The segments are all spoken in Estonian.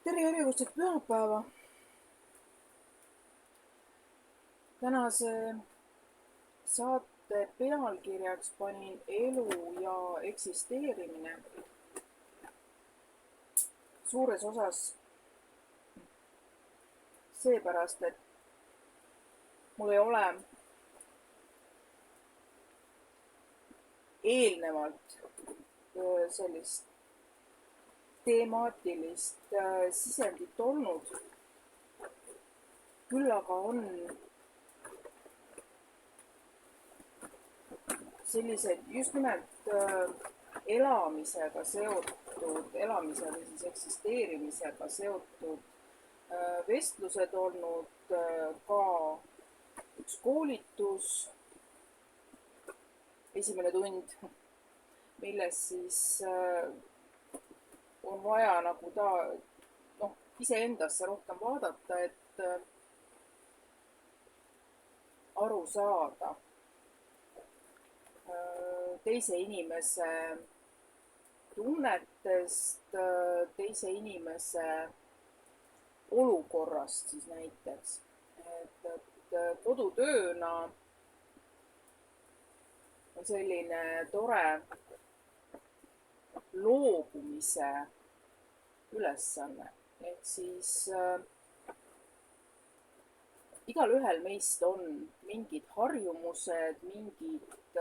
tere järjekordset pühapäeva. Tänase saate pealkirjaks panin elu ja eksisteerimine. Suures osas seepärast, et mul ei ole eelnevalt sellist temaatilist sisendit olnud. Küll aga on sellised just nimelt elamisega seotud, elamisega siis eksisteerimisega seotud vestlused olnud, ka üks koolitus, esimene tund, milles siis on vaja nagu iseendasse rohkem vaadata, et aru saada teise inimese tunnetest, teise inimese olukorrast siis näiteks. Et kodutööna on selline tore loobumise ülesanne. Ehk siis igalühel meist on mingid harjumused, mingid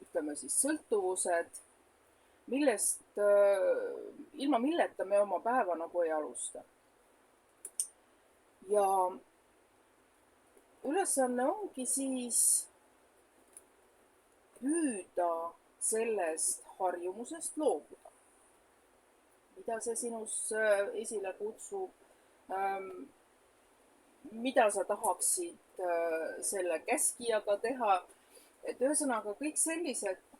ütleme siis sõltuvused, ilma milleta me oma päeva nagu ei alusta. Ja ülesanne ongi siis püüda sellest harjumusest loobuda. Mida see sinus esile kutsub? Mida sa tahaksid selle käskijaga teha? Et ühesõnaga kõik sellised, et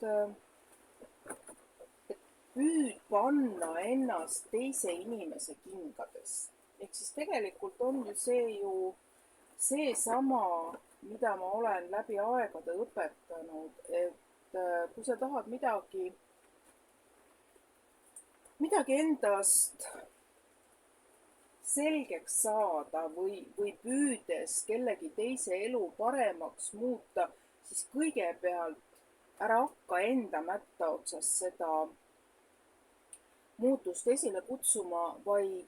püüd panna ennast teise inimese kingadesse. Ehk siis tegelikult on ju seesama, mida ma olen läbi aegade õpetanud, et kui sa tahad midagi endast selgeks saada või püüdes kellegi teise elu paremaks muuta, siis kõigepealt ära hakka enda mätta otsas seda muutust esile kutsuma, vaid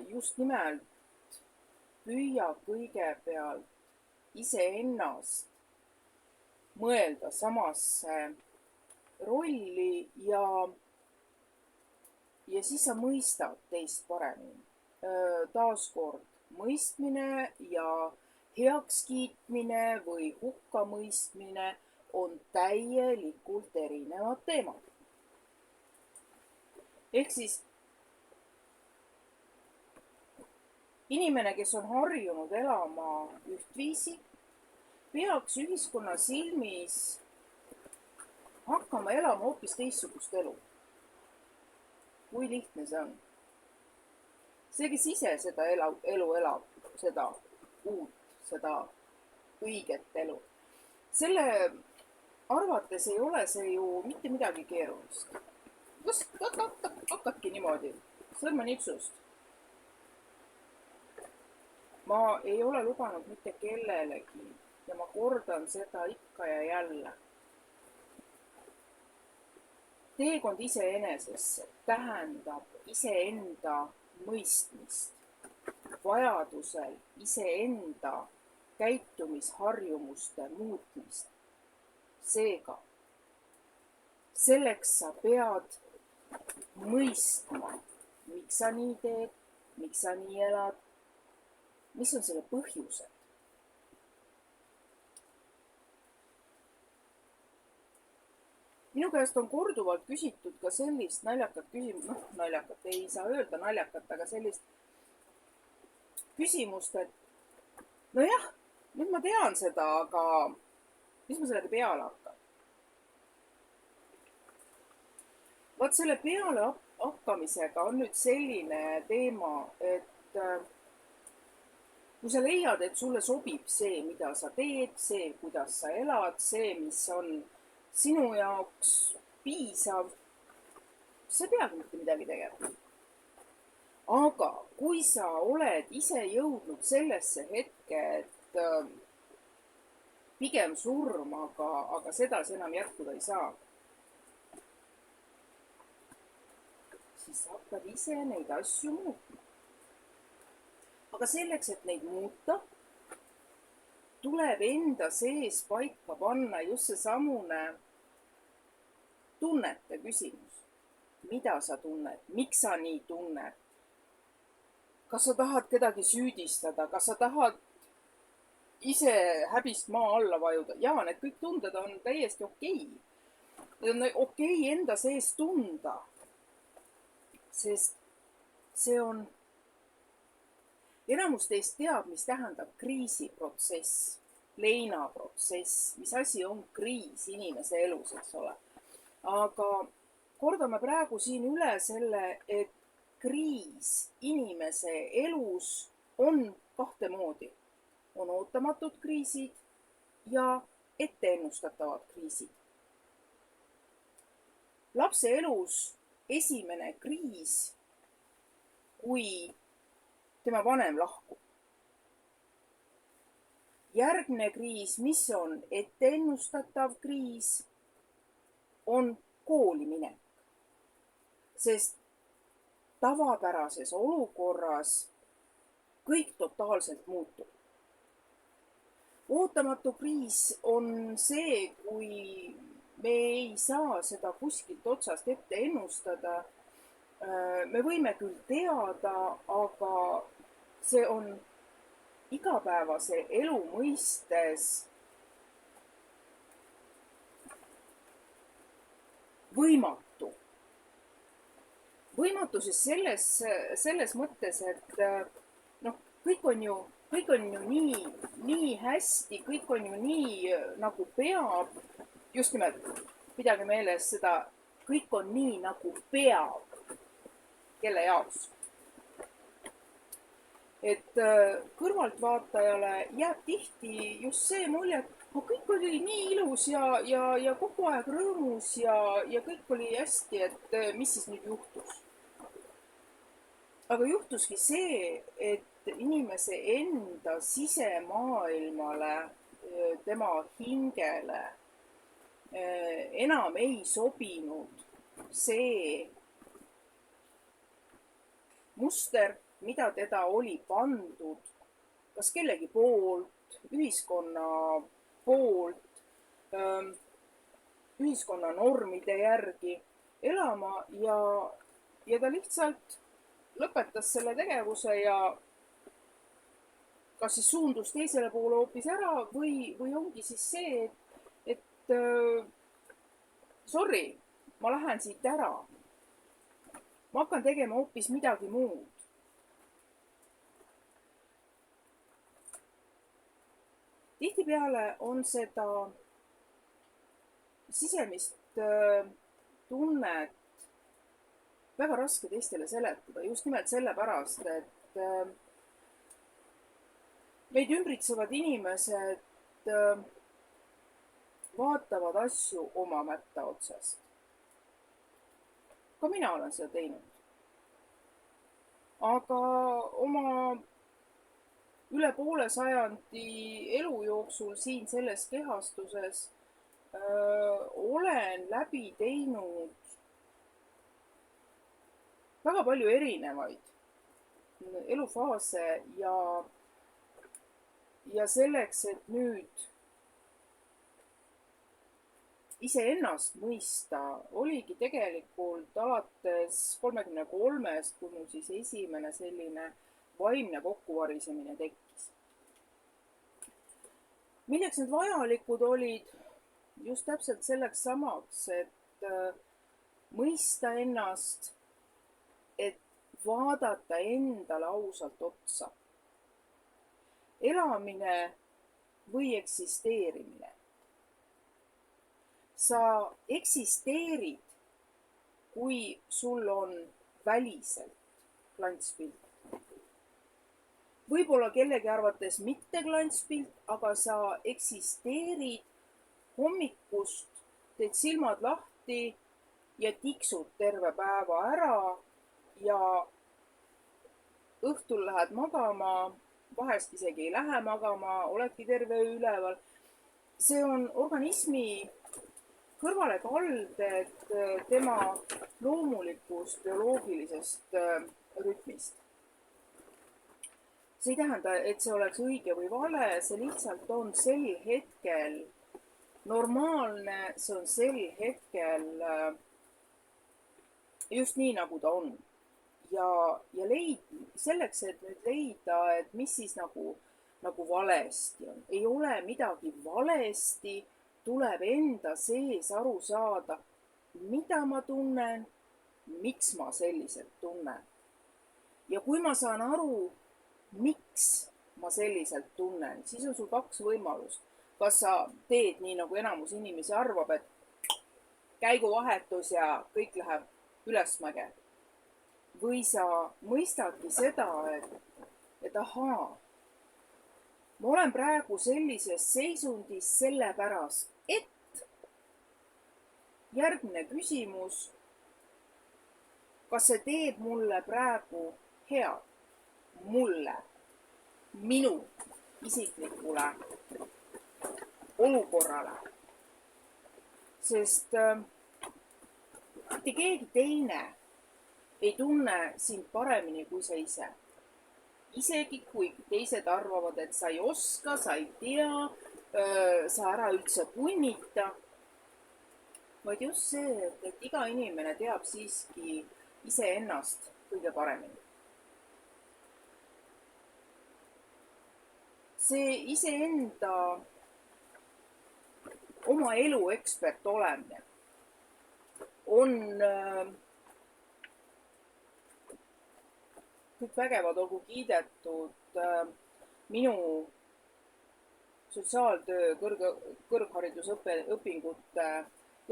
just nimelt püüa kõigepealt iseennast mõelda samasse rolli ja siis sa mõistad teist paremini. Taaskord mõistmine ja heakskiitmine või hukkamõistmine on täielikult erinevad teemad. Ehk siis inimene, kes on harjunud elama ühtviisi, peaks ühiskonna silmis hakkama elama hoopis teistsugust elu. Kui lihtne see on? See, kes ise seda elu elab, seda uut, seda õiget elu. Selle arvates ei ole see ju mitte midagi keerulist. Kas hakkadki niimoodi, sõrmenipsust? Ma ei ole lubanud mitte kellelegi ja ma kordan seda ikka ja jälle. Teekond iseenesesse tähendab iseenda mõistmist, vajadusel iseenda käitumisharjumuste muutmist. Seega, selleks sa pead mõistma, miks sa nii teed, miks sa nii elad, mis on selle põhjused. Minu käest on korduvalt küsitud ka sellist naljakat küsimust, naljakat ei saa öelda naljakat, aga sellist küsimust, et nojah, nüüd ma tean seda, aga mis ma sellega peale hakkan? Vaat selle peale hakkamisega on nüüd selline teema, et kui sa leiad, et sulle sobib see, mida sa teed, see, kuidas sa elad, see, mis on sinu jaoks piisav, sa ei peagi mitte midagi tegema. Aga kui sa oled ise jõudnud sellesse hetke, et pigem surm, aga sedasi enam jätkuda ei saa, siis sa hakkad ise neid asju muutma. Aga selleks, et neid muuta, tuleb enda sees paika panna just seesamune tunnete küsimus. Mida sa tunned? Miks sa nii tunned? Kas sa tahad kedagi süüdistada? Kas sa tahad ise häbist maa alla vajuda? Jaa, need kõik tunded on täiesti okei. Need on okei enda sees tunda. Sest see on, enamus teist teab, mis tähendab kriisiprotsess, leinaprotsess, mis asi on kriis inimese elus, eks ole. Aga kordame praegu siin üle selle, et kriis inimese elus on kahte moodi. On ootamatud kriisid ja etteennustatavad kriisid. Lapse elus esimene kriis, kui tema vanem lahkub. Järgne kriis, mis on etteennustatav kriis, on kooli minek. Sest tavapärases olukorras kõik totaalselt muutub. Ootamatu kriis on see, kui me ei saa seda kuskilt otsast ette ennustada. Me võime küll teada, aga see on igapäevase elu mõistes võimatu. Võimatu siis selles mõttes, et kõik on ju nii hästi, kõik on ju nii nagu peab. Just nimelt, pidage meeles seda, kõik on nii nagu peab. Kelle jaoks? Et kõrvaltvaatajale jääb tihti just see mulje, et kõik oli nii ilus ja kogu aeg rõõmus ja kõik oli hästi, et mis siis nüüd juhtus. Aga juhtuski see, et inimese enda sisemaailmale, tema hingele enam ei sobinud see muster, mida teda oli pandud, kas kellegi poolt, ühiskonna poolt, ühiskonna normide järgi elama ja ta lihtsalt lõpetas selle tegevuse ja kas siis suundus teisele poole hoopis ära või ongi siis see, et sorry, ma lähen siit ära. Ma hakkan tegema hoopis midagi muud. Tihtipeale on seda sisemist tunnet väga raske teistele seletada. Just nimelt sellepärast, et meid ümbritsevad inimesed vaatavad asju oma mätta otsast. Ka mina olen seda teinud. Aga oma üle poole sajandi elu jooksul siin selles kehastuses olen läbi teinud väga palju erinevaid elufaase ja selleks, et nüüd iseennast mõista, oligi tegelikult alates 33-st, kui mul siis esimene selline vaimne kokkuvarisemine tekkis. Milleks need vajalikud olid? Just täpselt selleks samaks, et mõista ennast, et vaadata endale ausalt otsa. Elamine või eksisteerimine. Sa eksisteerid, kui sul on väliselt klantspilt. Võib-olla kellegi arvates mitte klantspilt, aga sa eksisteerid hommikust, teed silmad lahti ja tiksud terve päeva ära ja õhtul lähed magama, vahest isegi ei lähe magama, oledki terve öö üleval. See on organismi kõrvalekalded tema loomulikust bioloogilisest rütmist. See ei tähenda, et see oleks õige või vale, see lihtsalt on sel hetkel normaalne, see on sel hetkel just nii, nagu ta on. Ja selleks, et nüüd leida, et mis siis nagu valesti on. Ei ole midagi valesti, tuleb enda sees aru saada, mida ma tunnen, miks ma selliselt tunnen. Ja kui ma saan aru, miks ma selliselt tunnen, siis on sul kaks võimalust. Kas sa teed nii, nagu enamus inimesi arvab, et käiguvahetus ja kõik läheb ülesmäge. Või sa mõistadki seda, et ahaa, ma olen praegu sellises seisundis sellepärast, et järgmine küsimus, kas see teeb mulle praegu head? Mulle, minu isiklikule olukorrale. Sest mitte keegi teine ei tunne sind paremini kui sa ise. Isegi kui teised arvavad, et sa ei oska, sa ei tea, sa ära üldse punnita. Vaid just see, et iga inimene teab siiski iseennast kõige paremini. See iseenda oma elu ekspert olemine on kõik vägevad olgu kiidetud minu sotsiaaltöö kõrgharidusõpingute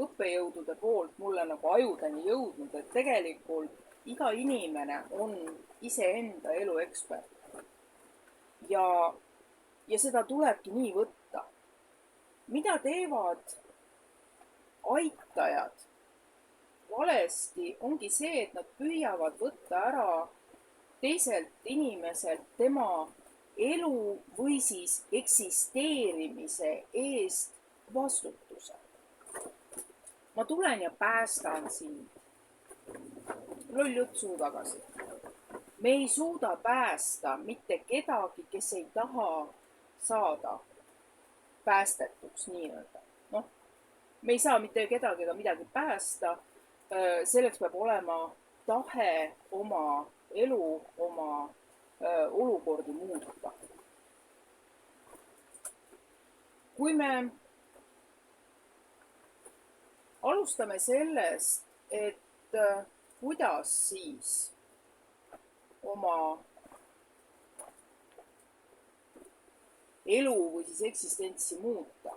õppejõudude poolt mulle nagu ajudeni jõudnud, et tegelikult iga inimene on iseenda elu ekspert. Ja seda tulebki nii võtta. Mida teevad aitajad valesti, ongi see, et nad püüavad võtta ära teiselt inimeselt tema elu või siis eksisteerimise eest vastutuse. Ma tulen ja päästan sind. Loll jutt suu tagasi. Me ei suuda päästa mitte kedagi, kes ei taha saada päästetuks nii-öelda. Me ei saa mitte kedagi ega midagi päästa. Selleks peab olema tahe oma elu, oma olukordi muuta. Kui me alustame sellest, et kuidas siis oma elu või siis eksistentsi muuta,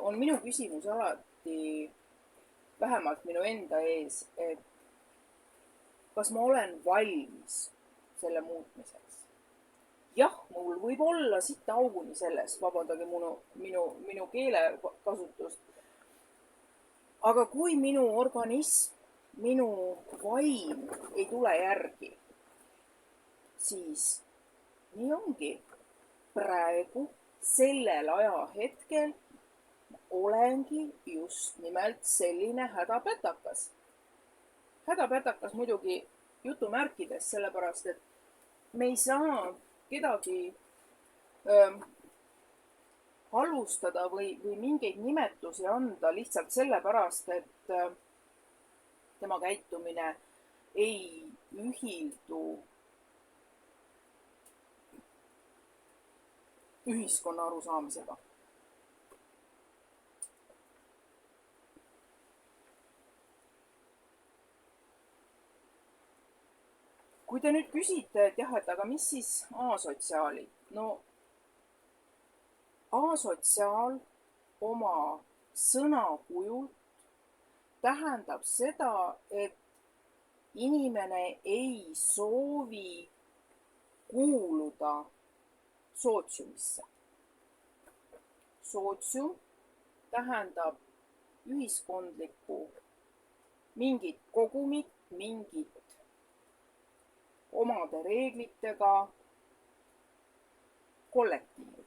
on minu küsimus alati vähemalt minu enda ees, et kas ma olen valmis selle muutmiseks. Jah, mul võib olla sitta auguni selles, vabandage minu keelekasutust. Aga kui minu organism, minu vaim ei tule järgi, siis nii ongi. Praegu, sellel ajahetkel olengi just nimelt selline hädapätakas. Hädapätakas muidugi jutumärkides, sellepärast, et me ei saa kedagi halvustada või mingeid nimetusi anda lihtsalt sellepärast, et tema käitumine ei ühildu ühiskonna arusaamisega. Kui te nüüd küsite, et jah, et aga mis siis asotsiaalid? No asotsiaal oma sõnakujult tähendab seda, et inimene ei soovi kuuluda sootsiumisse. Sootsium tähendab ühiskondlikku mingit kogumit, mingit omade reeglitega kollektiivi.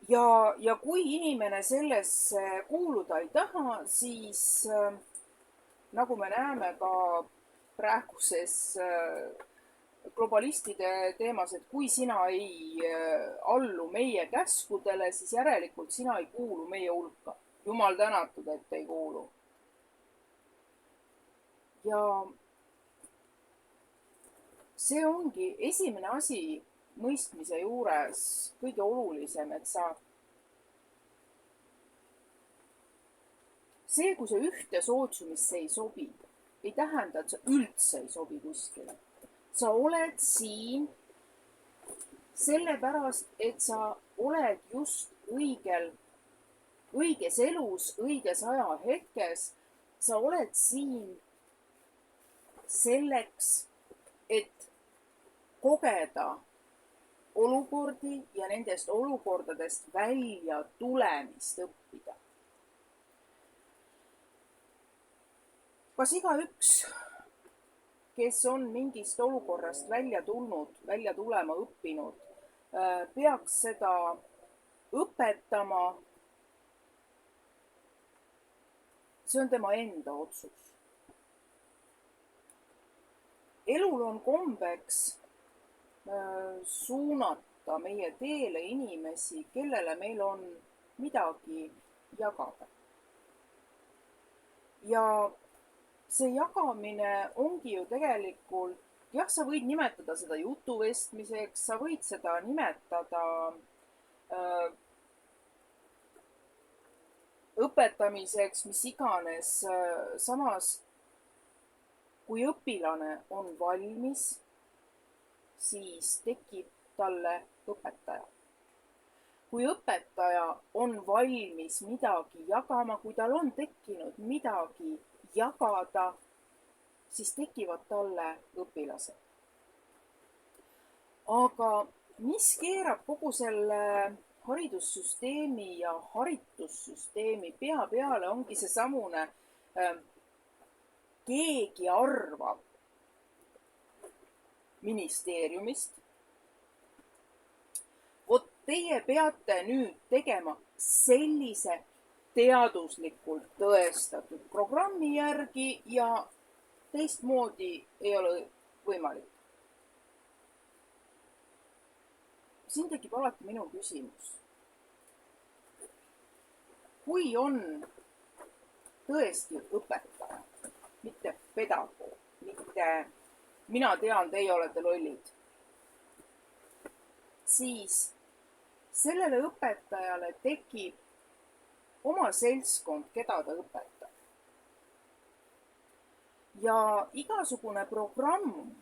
Ja kui inimene sellesse kuuluda ei taha, siis nagu me näeme ka praeguses globalistide teemas, et kui sina ei allu meie käskudele, siis järelikult sina ei kuulu meie hulka. Jumal tänatud, et ei kuulu. Ja see ongi esimene asi mõistmise juures kõige olulisem, et kui sa ühte sootsiumisse ei sobi, ei tähenda, et sa üldse ei sobi kuskile. Sa oled siin sellepärast, et sa oled just õiges elus, õiges ajahetkes. Sa oled siin selleks, et kogeda olukordi ja nendest olukordadest välja tulemist õppida. Kas igaüks, kes on mingist olukorrast välja tulema õppinud, peaks seda õpetama? See on tema enda otsus. Elul on kombeks suunata meie teele inimesi, kellele meil on midagi jagada. Ja see jagamine ongi ju tegelikult, jah, sa võid nimetada seda jutuvestmiseks, sa võid seda nimetada õpetamiseks, mis iganes. Samas, kui õpilane on valmis, siis tekib talle õpetaja. Kui õpetaja on valmis midagi jagama, kui tal on tekkinud midagi jagada, siis tekivad talle õpilased. Aga mis keerab kogu selle haridussüsteemi ja haritussüsteemi pea peale, ongi seesamune keegi arvab ministeeriumist. Vot teie peate nüüd tegema sellise teaduslikult tõestatud programmi järgi ja teistmoodi ei ole võimalik. Siin tekib alati minu küsimus. Kui on tõesti õpetaja, mitte pedagoog, mitte mina tean, teie olete lollid, siis sellele õpetajale tekib oma seltskond, keda ta õpetab. Ja igasugune programm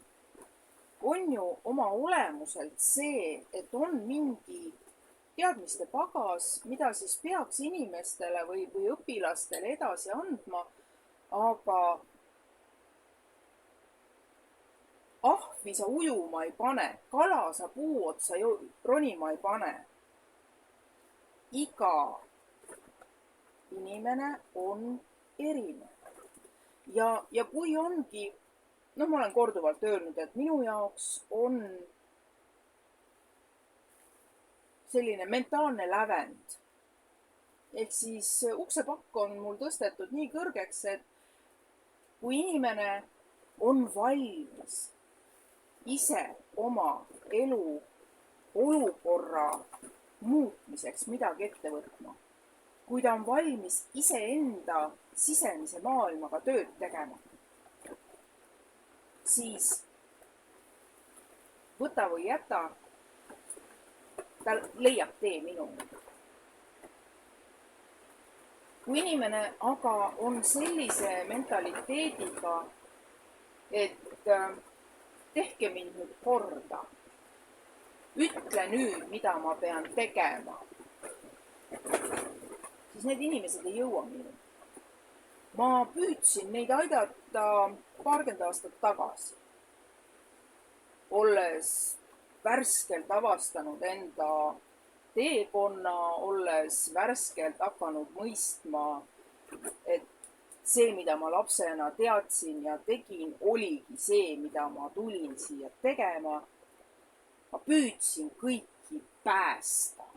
on ju oma olemuselt see, et on mingi teadmiste pagas, mida siis peaks inimestele või õpilastele edasi andma, aga ahvi sa ujuma ei pane, kala sa puu otsa ronima ei pane. Iga inimene on erinev. Ja kui ongi, ma olen korduvalt öelnud, et minu jaoks on selline mentaalne lävend. Ehk siis uksepakk on mul tõstetud nii kõrgeks, et kui inimene on valmis ise oma elu olukorra muutmiseks midagi ette võtma, kui ta on valmis iseenda sisemise maailmaga tööd tegema, siis võta või jäta, ta leiab tee minuni. Kui inimene aga on sellise mentaliteediga, et tehke mind nüüd korda, ütle nüüd, mida ma pean tegema, siis need inimesed ei jõua minuni. Ma püüdsin neid aidata 20 aastat tagasi, olles värskelt avastanud enda teekonna, olles värskelt hakanud mõistma, et see, mida ma lapsena teadsin ja tegin, oligi see, mida ma tulin siia tegema. Ma püüdsin kõiki päästa.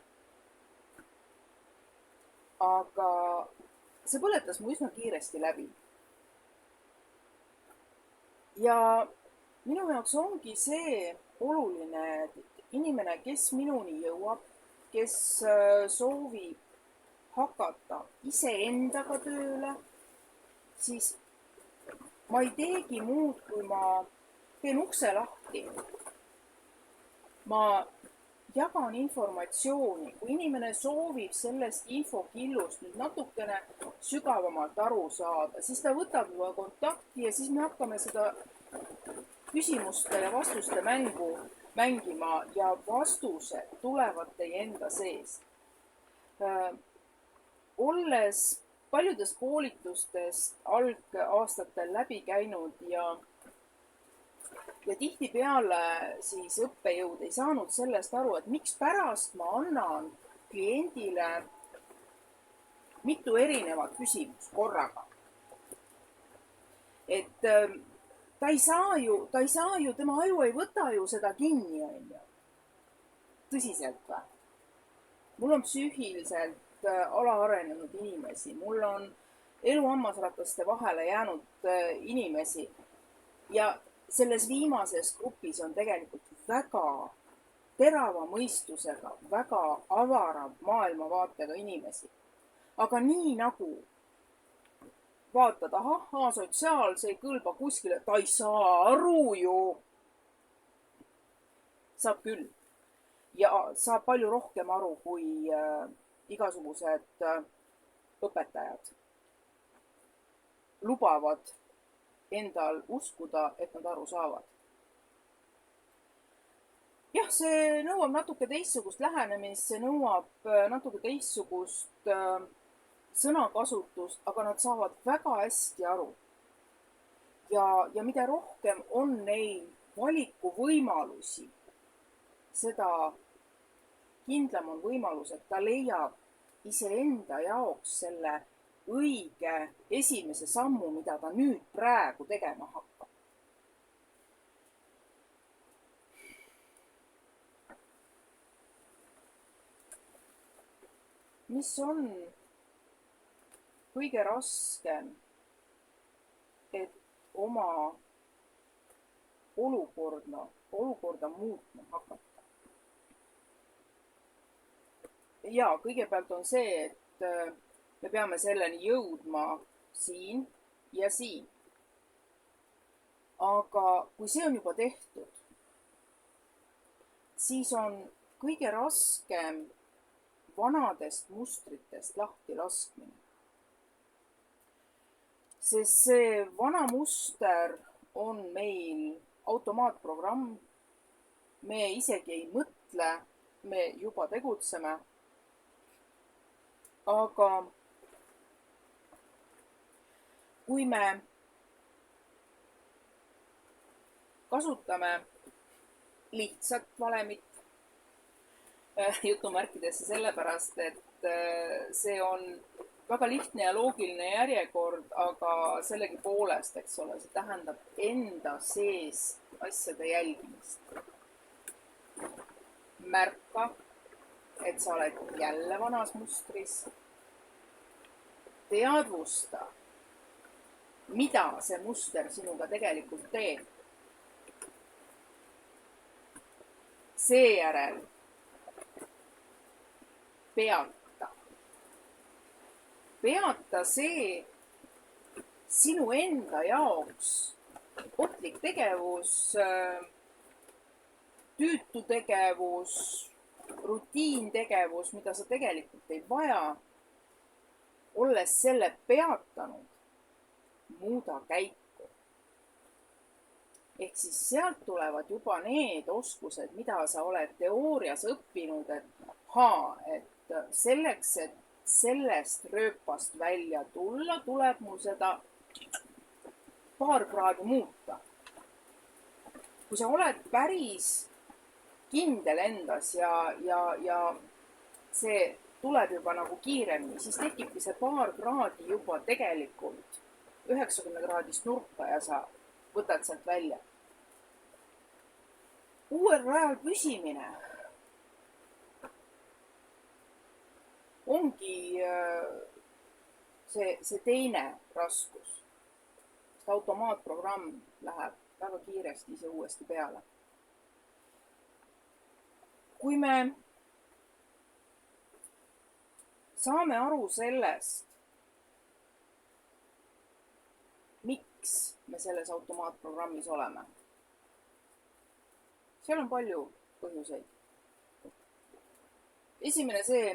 Aga see põletas mu üsna kiiresti läbi. Ja minu jaoks ongi see oluline, et inimene, kes minuni jõuab, kes soovib hakata iseendaga tööle, siis ma ei teegi muud, kui ma teen ukse lahti. Ma jagan informatsiooni, kui inimene soovib sellest infokillust nüüd natukene sügavamalt aru saada, siis ta võtab juba kontakti ja siis me hakkame seda küsimuste ja vastuste mängu mängima ja vastused tulevad teie enda sees. Olles paljudest koolitustest algaastatel läbi käinud ja tihtipeale siis õppejõud ei saanud sellest aru, et miks pärast ma annan kliendile mitu erinevat küsimust korraga. Et ta ei saa ju, tema aju ei võta ju seda kinni, on ju. Tõsiselt või? Mul on psüühiliselt alaarenenud inimesi, mul on elu hammasrataste vahele jäänud inimesi ja selles viimases grupis on tegelikult väga terava mõistusega, väga avara maailmavaatega inimesi. Aga nii nagu vaatad, sotsiaal, see ei kõlba kuskile, ta ei saa aru ju. Saab küll. Ja saab palju rohkem aru kui igasugused õpetajad lubavad endal uskuda, et nad aru saavad. Jah, see nõuab natuke teistsugust lähenemist, see nõuab natuke teistsugust sõnakasutust, aga nad saavad väga hästi aru. Ja mida rohkem on neil valikuvõimalusi, seda kindlam on võimalus, et ta leiab iseenda jaoks selle õige esimese sammu, mida ta nüüd praegu tegema hakkab. Mis on kõige raskem, et oma olukorda muutma hakata? Ja kõigepealt on see, et me peame selleni jõudma siin ja siin. Aga kui see on juba tehtud, siis on kõige raskem vanadest mustritest lahti laskmine. Sest see vana muster on meil automaatprogramm. Me isegi ei mõtle, me juba tegutseme. Aga kui me kasutame lihtsat valemit, jutumärkidesse sellepärast, et see on väga lihtne ja loogiline järjekord, aga sellegipoolest, eks ole, see tähendab enda sees asjade jälgimist. Märka, et sa oled jälle vanas mustris. Teadvusta, mida see muster sinuga tegelikult teeb. Seejärel peata. Peata see sinu enda jaoks ohtlik tegevus, tüütu tegevus, rutiintegevus, mida sa tegelikult ei vaja. Olles selle peatanud, muuda käiku. Ehk siis sealt tulevad juba need oskused, mida sa oled teoorias õppinud, et selleks, et sellest rööpast välja tulla, tuleb mul seda paar kraadi muuta. Kui sa oled päris kindel endas ja see tuleb juba nagu kiiremini, siis tekibki see paar kraadi juba tegelikult 90-kraadist nurka ja sa võtad sealt välja. Uuel rajal püsimine ongi see teine raskus. Sest automaatprogramm läheb väga kiiresti ise uuesti peale. Kui me saame aru sellest, miks me selles automaatprogrammis oleme, seal on palju põhjuseid. Esimene see,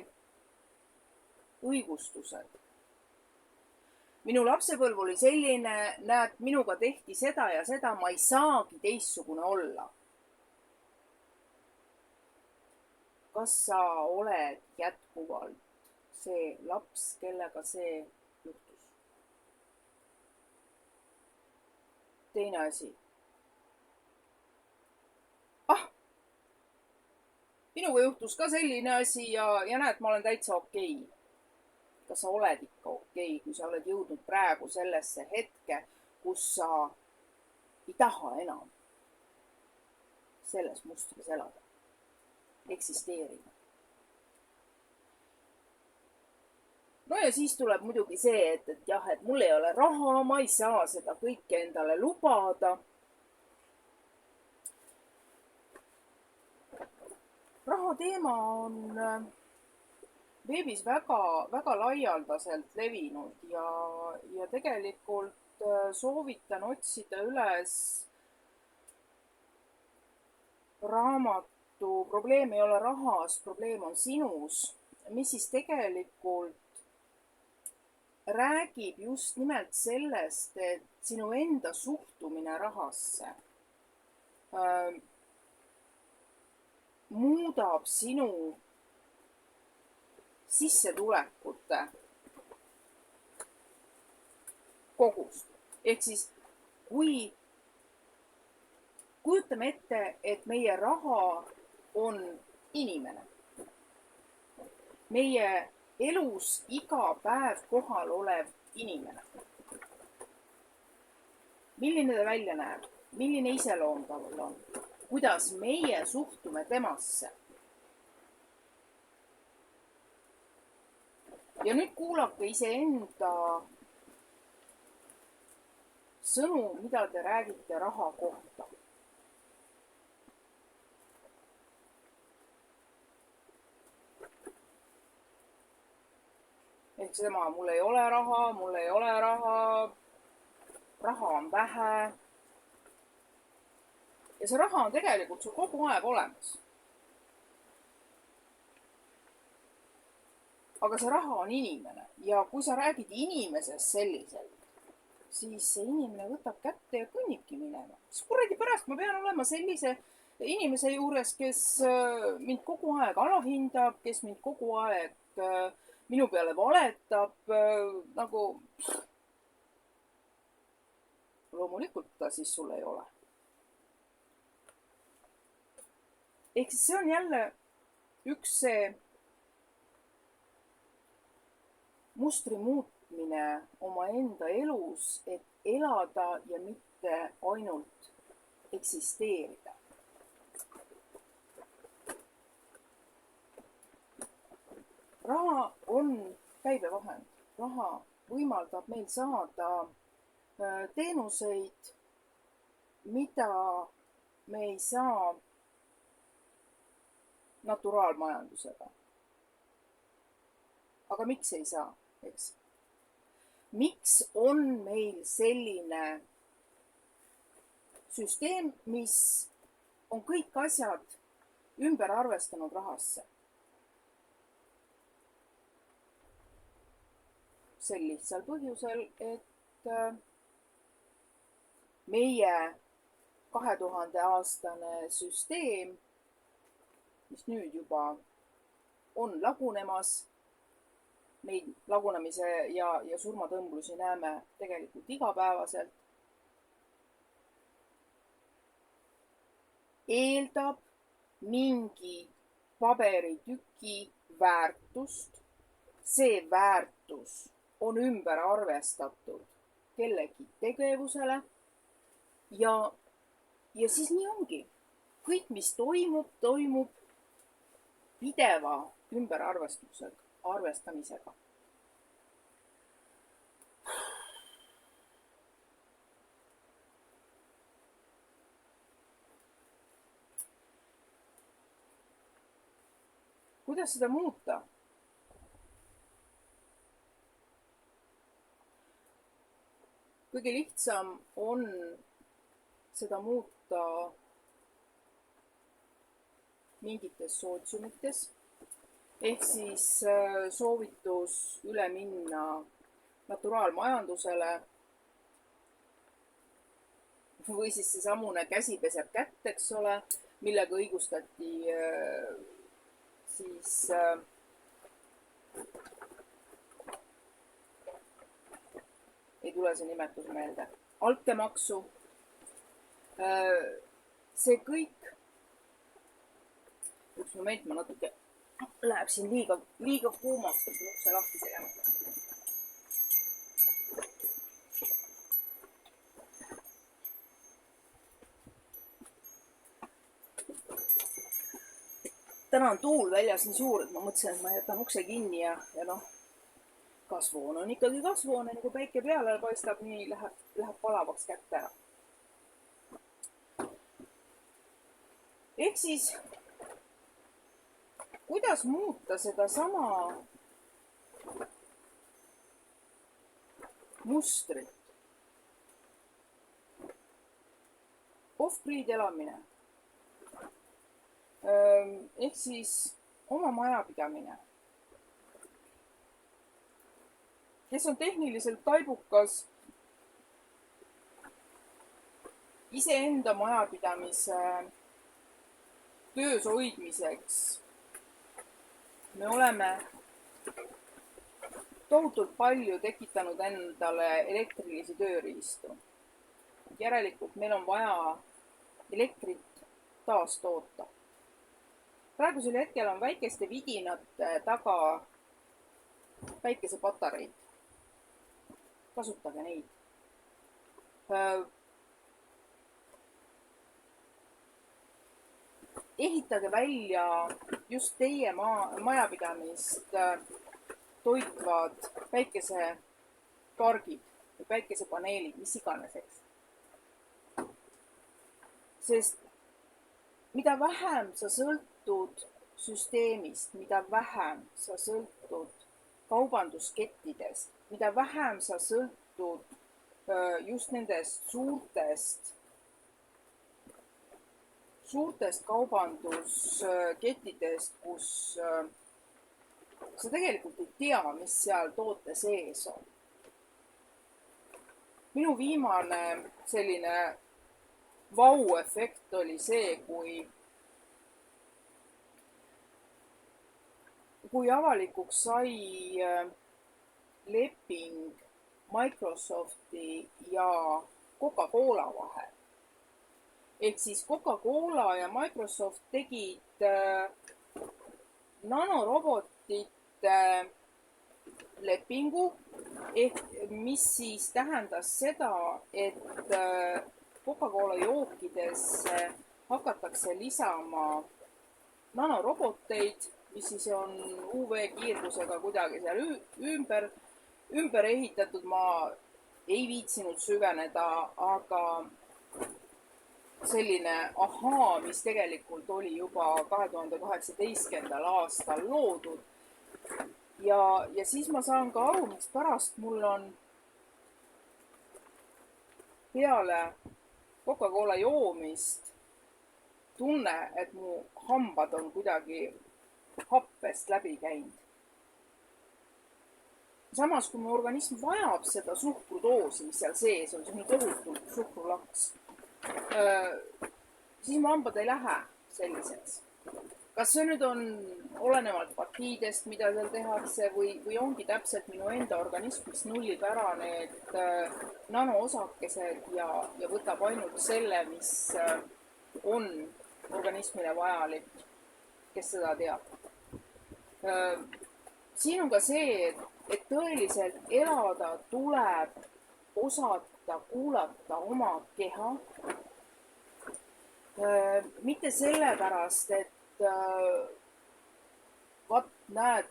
õigustused. Minu lapsepõlv oli selline, näed, minuga tehti seda ja seda, ma ei saagi teistsugune olla. Kas sa oled jätkuvalt see laps, kellega see juhtus? Teine asi. Minuga juhtus ka selline asi ja näed, ma olen täitsa okei. Kas sa oled ikka okei, kui sa oled jõudnud praegu sellesse hetke, kus sa ei taha enam selles mustris elada, eksisteerida? No ja siis tuleb muidugi see, et jah, et mul ei ole raha, ma ei saa seda kõike endale lubada. Raha teema on veebis väga laialdaselt levinud ja tegelikult soovitan otsida üles raamatu Probleem ei ole rahas, probleem on sinus, mis siis tegelikult räägib just nimelt sellest, et sinu enda suhtumine rahasse muudab sinu sissetulekute kogust. Ehk siis, kui kujutame ette, et meie raha on inimene, meie elus iga päev kohal olev inimene. Milline ta välja näeb? Milline iseloom tal on? Kuidas meie suhtume temasse? Ja nüüd kuulake iseenda sõnu, mida te räägite raha kohta. Ehk sedama, mul ei ole raha, raha on vähe. Ja see raha on tegelikult sul kogu aeg olemas. Aga see raha on inimene ja kui sa räägid inimesest selliselt, siis see inimene võtab kätte ja kõnnibki minema. Siis kuradi pärast ma pean olema sellise inimese juures, kes mind kogu aeg alahindab, kes mind kogu aeg minu peale valetab, nagu loomulikult ta siis sul ei ole. Ehk siis see on jälle üks see mustri muutmine omaenda elus, et elada ja mitte ainult eksisteerida. Raha on käibevahend. Raha võimaldab meil saada teenuseid, mida me ei saa naturaalmajandusega. Aga miks ei saa, eks? Miks on meil selline süsteem, mis on kõik asjad ümber arvestanud rahasse? Sel lihtsal põhjusel, et meie 2000-aastane süsteem, mis nüüd juba on lagunemas, neid lagunemise ja surmatõmblusi näeme tegelikult igapäevaselt, eeldab mingi paberitüki väärtust. See väärtus on ümber arvestatud kellegi tegevusele ja siis nii ongi. Kõik, mis toimub pideva arvestamisega. Kuidas seda muuta? Kõige lihtsam on seda muuta mingites sootsiumites. Ehk siis soovitus üle minna naturaalmajandusele või siis seesamune käsi peseb kätt, eks ole, millega õigustati siis ei tule see nimetus meelde, altkäemaksu. See kõik, üks moment, ma natuke läheb siin liiga kuumaks, et ukse lahti tegema. Täna on tuul väljas nii suur, et ma mõtlesin, et ma jätan ukse kinni ja noh, kasvuhoone on ikkagi kasvuhoone, nagu päike peale paistab, nii läheb palavaks kätte ära. Ehk siis, kuidas muuta seda sama mustrit? Off-grid elamine. Ehk siis oma majapidamine. Kes on tehniliselt taibukas, iseenda majapidamise töös hoidmiseks me oleme tohutult palju tekitanud endale elektrilisi tööriistu. Järelikult meil on vaja elektrit taas toota. Praegusel hetkel on väikeste vidinate taga päikesepatareid. Kasutage neid. Ehitage välja just teie majapidamist toitvad päikesepargid või päikesepaneelid, mis iganes, eks. Sest mida vähem sa sõltud süsteemist, mida vähem sa sõltud kaubanduskettidest, mida vähem sa sõltud just nendest suurtest kaubanduskettidest, kus sa tegelikult ei tea, mis seal toote sees on. Minu viimane selline vau-efekt oli see, kui avalikuks sai leping Microsofti ja Coca-Cola vahel. Ehk siis Coca-Cola ja Microsoft tegid nanorobotite lepingu, mis siis tähendas seda, et Coca-Cola jookidesse hakatakse lisama nanoroboteid, mis siis on UV-kiirgusega kuidagi seal ümber ehitatud. Ma ei viitsinud süveneda, aga selline ahaa, mis tegelikult oli juba 2018. aastal loodud. Ja siis ma saan ka aru, miks pärast mul on peale Coca-Cola joomist tunne, et mu hambad on kuidagi happest läbi käinud. Samas, kui mu organism vajab seda suhkrudoosi, mis seal sees on, see on tohutult suhkrulaks, siis mu hambad ei lähe selliseks. Kas see nüüd on olenevalt partiidest, mida seal tehakse, või ongi täpselt minu enda organism, mis nullib ära need nanoosakesed ja võtab ainult selle, mis on organismile vajalik, kes seda teab. Siin on ka see, et tõeliselt elada tuleb osata kuulata oma keha. Mitte sellepärast, et vaat näed,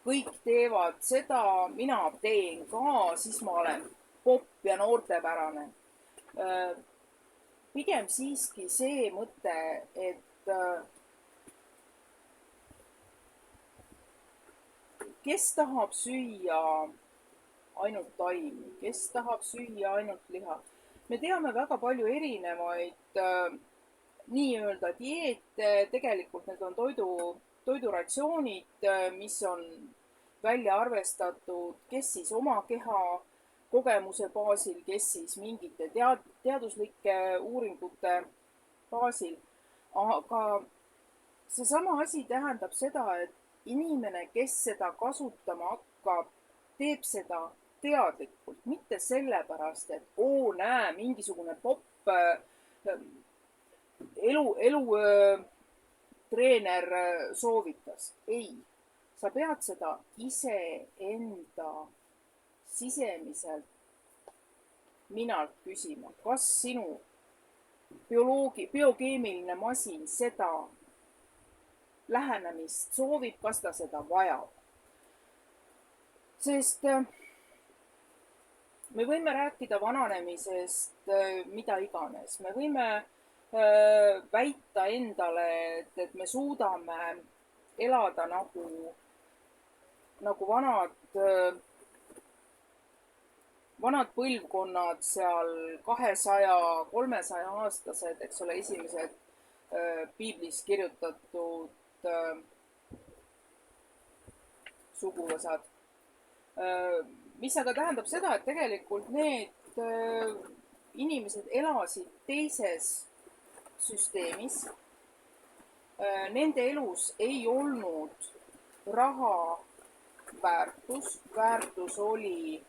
kõik teevad seda, mina teen ka, siis ma olen popp ja noortepärane. Pigem siiski see mõte, et kes tahab süüa ainult taimi, kes tahab süüa ainult liha. Me teame väga palju erinevaid nii-öelda dieete, tegelikult need on toiduratsioonid, mis on välja arvestatud, kes siis oma keha kogemuse baasil, kes siis mingite teaduslike uuringute baasil. Aga seesama asi tähendab seda, et inimene, kes seda kasutama hakkab, teeb seda teadlikult, mitte sellepärast, et näe, mingisugune popp elutreener soovitas. Ei, sa pead seda iseenda sisemiselt minalt küsima, kas sinu biokeemiline masin seda lähenemist soovib, kas ta seda vajab. Sest me võime rääkida vananemisest mida iganes. Me võime väita endale, et me suudame elada nagu vanad põlvkonnad seal 200-300 aastased, eks ole, esimesed piiblis kirjutatud sugulasad. Mis aga tähendab seda, et tegelikult need inimesed elasid teises süsteemis. Nende elus ei olnud raha väärtus. Väärtus oli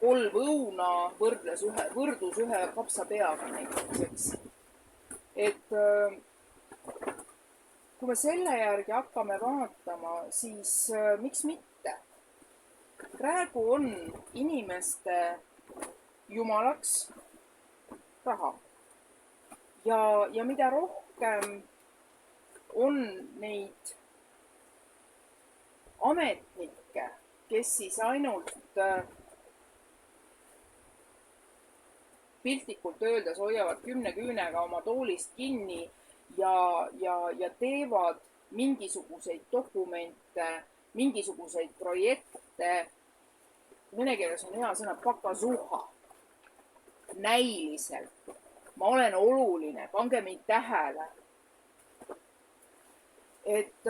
3 õuna võrdlus ühe kapsapeaga näiteks, eks. Et kui me selle järgi hakkame vaatama, siis miks mitte? Praegu on inimeste jumalaks raha. Ja mida rohkem on neid ametnikke, kes siis ainult piltlikult öeldes hoiavad 10 küünega oma toolist kinni ja teevad mingisuguseid dokumente, mingisuguseid projekte. Vene keeles on hea sõna pakasuha. Näiliselt. Ma olen oluline, pange mind tähele. Et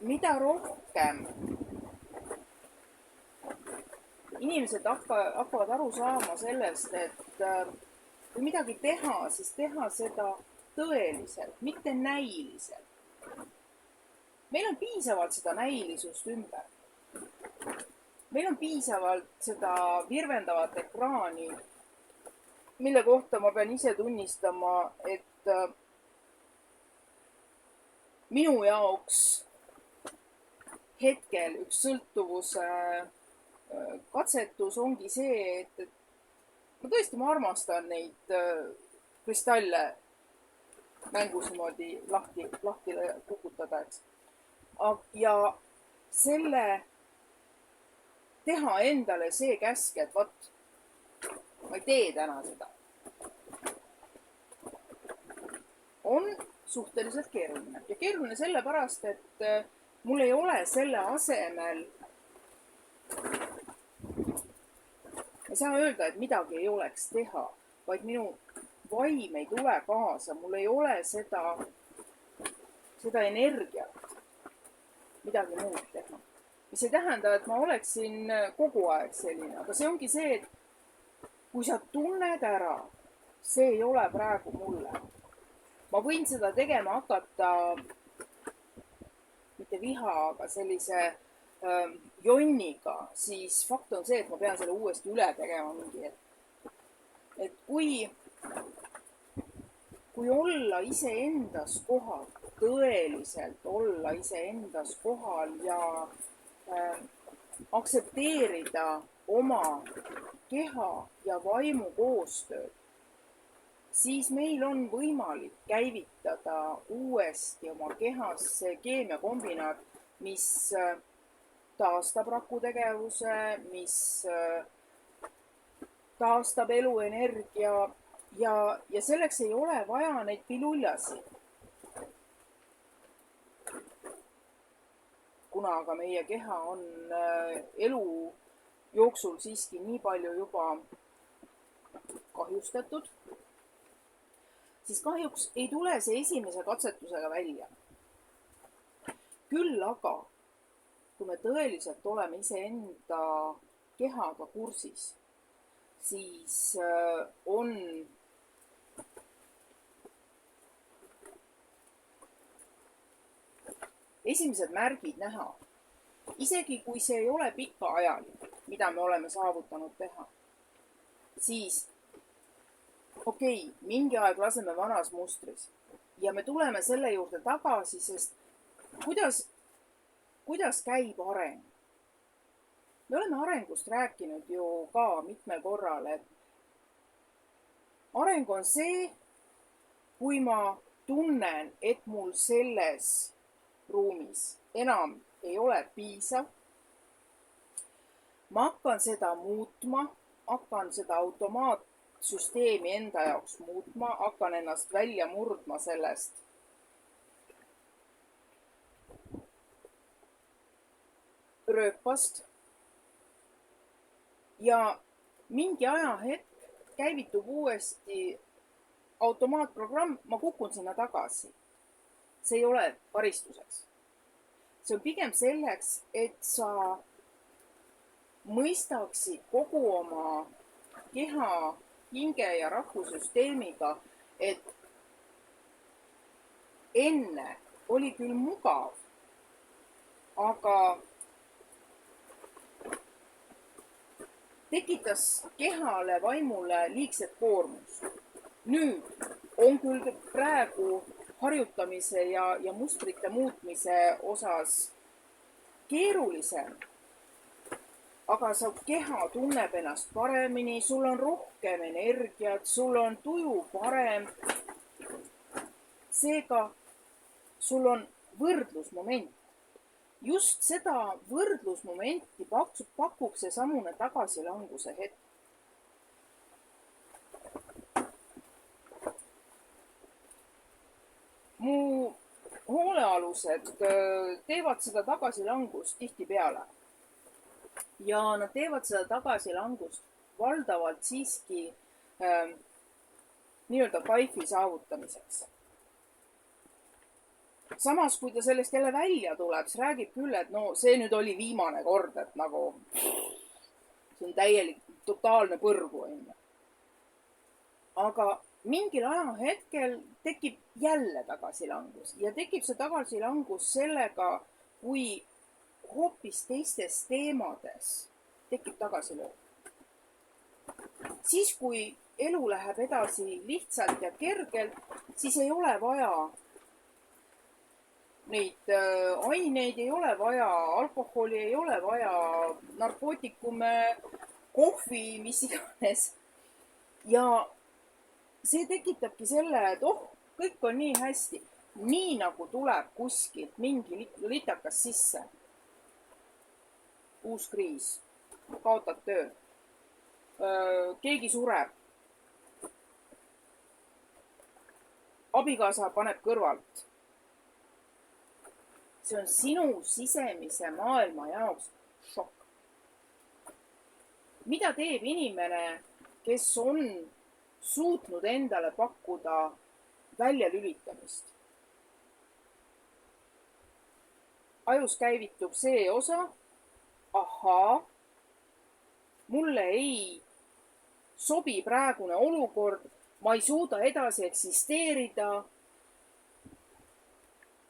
mida rohkem inimesed hakkavad aru saama sellest, et kui midagi teha, siis teha seda tõeliselt, mitte näiliselt. Meil on piisavalt seda näilisust ümber. Meil on piisavalt seda virvendavat ekraani, mille kohta ma pean ise tunnistama, et minu jaoks hetkel üks sõltuvuse katsetus ongi see, et ma armastan neid kristalle mängus niimoodi lahti kukutada, eks. Ja selle teha endale see käsk, et vot, ma ei tee täna seda, on suhteliselt keeruline. Ja keeruline sellepärast, et mul ei ole selle asemel, ma ei saa öelda, et midagi ei oleks teha, vaid minu vaim ei tule kaasa. Mul ei ole seda energiat midagi muud teha. Mis ei tähenda, et ma oleksin kogu aeg selline, aga see ongi see, et kui sa tunned ära, see ei ole praegu mulle. Ma võin seda tegema hakata mitte viha, aga sellise jonniga, siis fakt on see, et ma pean selle uuesti üle tegema mingi hetk. Et kui olla iseendas kohal, tõeliselt olla iseendas kohal ja aktsepteerida oma keha ja vaimu koostööd, siis meil on võimalik käivitada uuesti oma kehas see keemiakombinaat, mis taastab rakutegevuse, mis taastab eluenergia ja selleks ei ole vaja neid piluljasi. Kuna aga meie keha on elu jooksul siiski nii palju juba kahjustatud, siis kahjuks ei tule see esimese katsetusega välja. Küll aga, kui me tõeliselt oleme iseenda kehaga kursis, siis on esimesed märgid näha. Isegi kui see ei ole pikaajaline, mida me oleme saavutanud teha, siis okei, mingi aeg laseme vanas mustris ja me tuleme selle juurde tagasi, sest kuidas käib areng? Me oleme arengust rääkinud ju ka mitmel korral, et areng on see, kui ma tunnen, et mul selles ruumis enam ei ole piisav. Ma hakkan seda muutma, hakkan seda automaatsüsteemi enda jaoks muutma, hakkan ennast välja murdma sellest rööpast. Ja mingi ajahetk käivitub uuesti automaatprogramm, ma kukun sinna tagasi. See ei ole karistuseks. See on pigem selleks, et sa mõistaksid kogu oma keha, hinge ja rahvusüsteemiga, et enne oli küll mugav, aga tekitas kehale, vaimule liigset koormust. Nüüd on küll praegu harjutamise ja mustrite muutmise osas keerulisem, aga su keha tunneb ennast paremini, sul on rohkem energiat, sul on tuju parem. Seega sul on võrdlusmoment. Just seda võrdlusmomenti pakub see samune tagasilanguse hetk. Mu hoolealused teevad seda tagasilangust tihtipeale. Ja nad teevad seda tagasilangust valdavalt siiski nii-öelda kaifi saavutamiseks. Samas, kui ta sellest jälle välja tuleb, siis räägib küll, et no see nüüd oli viimane kord, et nagu see on täielik totaalne põrgu. Aga mingil ajahetkel tekib jälle tagasilangus ja tekib see tagasilangus sellega, kui hoopis teistes teemades tekib tagasilöök. Siis, kui elu läheb edasi lihtsalt ja kergelt, siis ei ole vaja neid aineid, ei ole vaja alkoholi, ei ole vaja narkootikume, kohvi, mis iganes. Ja see tekitabki selle, et kõik on nii hästi. Nii nagu tuleb kuskilt mingi litakas sisse. Uus kriis. Kaotad töö. Keegi sureb. Abikaasa paneb kõrvalt. See on sinu sisemise maailma jaoks šokk. Mida teeb inimene, kes on suutnud endale pakkuda väljalülitamist? Ajus käivitub see osa, ahaa, mulle ei sobi praegune olukord, ma ei suuda edasi eksisteerida.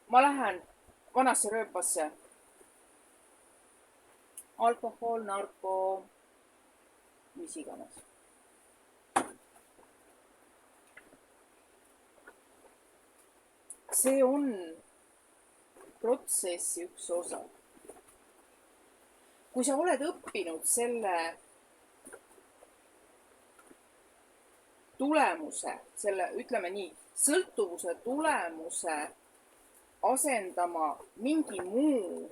Ma lähen vanasse rööpasse. Alkohol, narko, mis iganes. See on protsessi üks osa. kui sa oled õppinud selle tulemuse, selle, ütleme nii, sõltuvuse tulemuse asendama mingi muu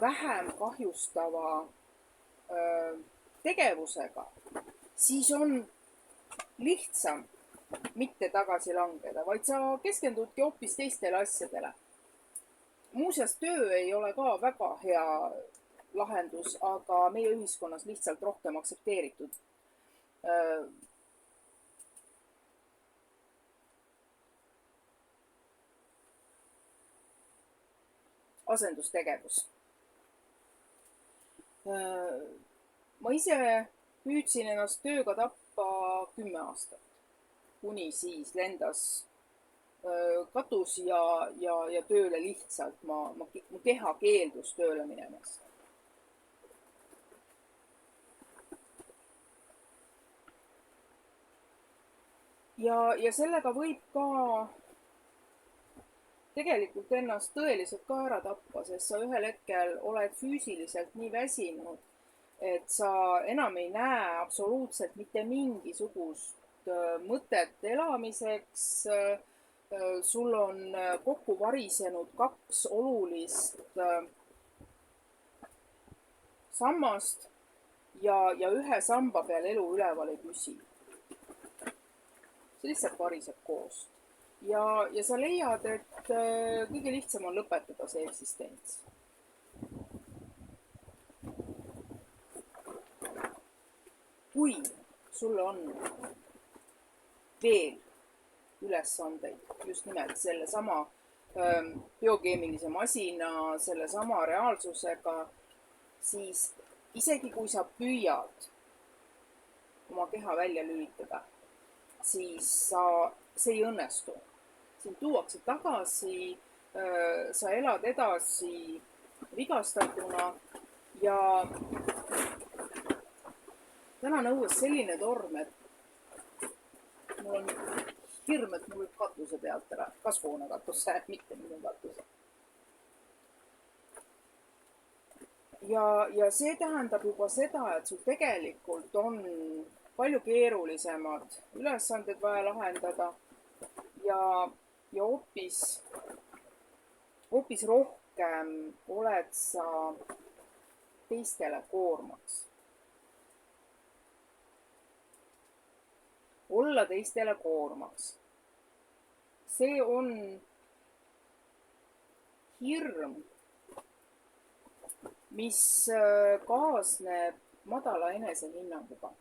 vähem kahjustava tegevusega, siis on lihtsam mitte tagasi langeda, vaid sa keskendudki hoopis teistele asjadele. Muuseas, töö ei ole ka väga hea lahendus, aga meie ühiskonnas lihtsalt rohkem aktsepteeritud. Asendustegevus. Ma ise püüdsin ennast tööga tappa 10 aastat, kuni siis lendas katus ja tööle lihtsalt. Mu keha keeldus tööle minemast. Ja sellega võib ka tegelikult ennast tõeliselt ka ära tappa, sest sa ühel hetkel oled füüsiliselt nii väsinud, et sa enam ei näe absoluutselt mitte mingisugust mõtet elamiseks. Sul on kokku varisenud 2 olulist sammast ja ühe samba peal elu üleval ei püsi. See lihtsalt variseb koos. Ja sa leiad, et kõige lihtsam on lõpetada see eksistents. Kui sul on veel ülesandeid, just nimelt selle sama biokeemilise masina, selle sama reaalsusega, siis isegi kui sa püüad oma keha välja lülitada, siis see ei õnnestu. Sind tuuakse tagasi, sa elad edasi vigastatuna ja täna on õues selline torm, et mul on hirm, et mul võib katuse pealt ära, kasvuhoone katuse, mitte minu katuse. Ja see tähendab juba seda, et sul tegelikult on palju keerulisemad ülesanded vaja lahendada ja hoopis rohkem oled sa teistele koormaks. Olla teistele koormaks. See on hirm, mis kaasneb madala enesehinnanguga.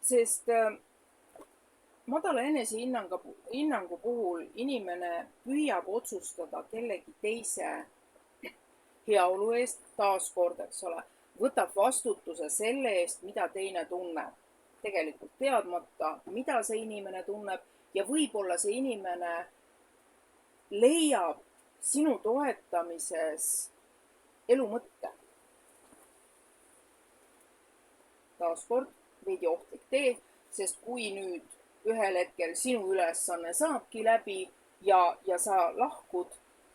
Sest madala enesehinnangu puhul inimene püüab otsustada kellegi teise heaolu eest, taaskord, eks ole, võtab vastutuse selle eest, mida teine tunneb. Tegelikult teadmata, mida see inimene tunneb ja võib-olla see inimene leiab sinu toetamises elu mõtte. Taaskord veidi ohtlik tee, sest kui nüüd ühel hetkel sinu ülesanne saabki läbi ja sa lahkud,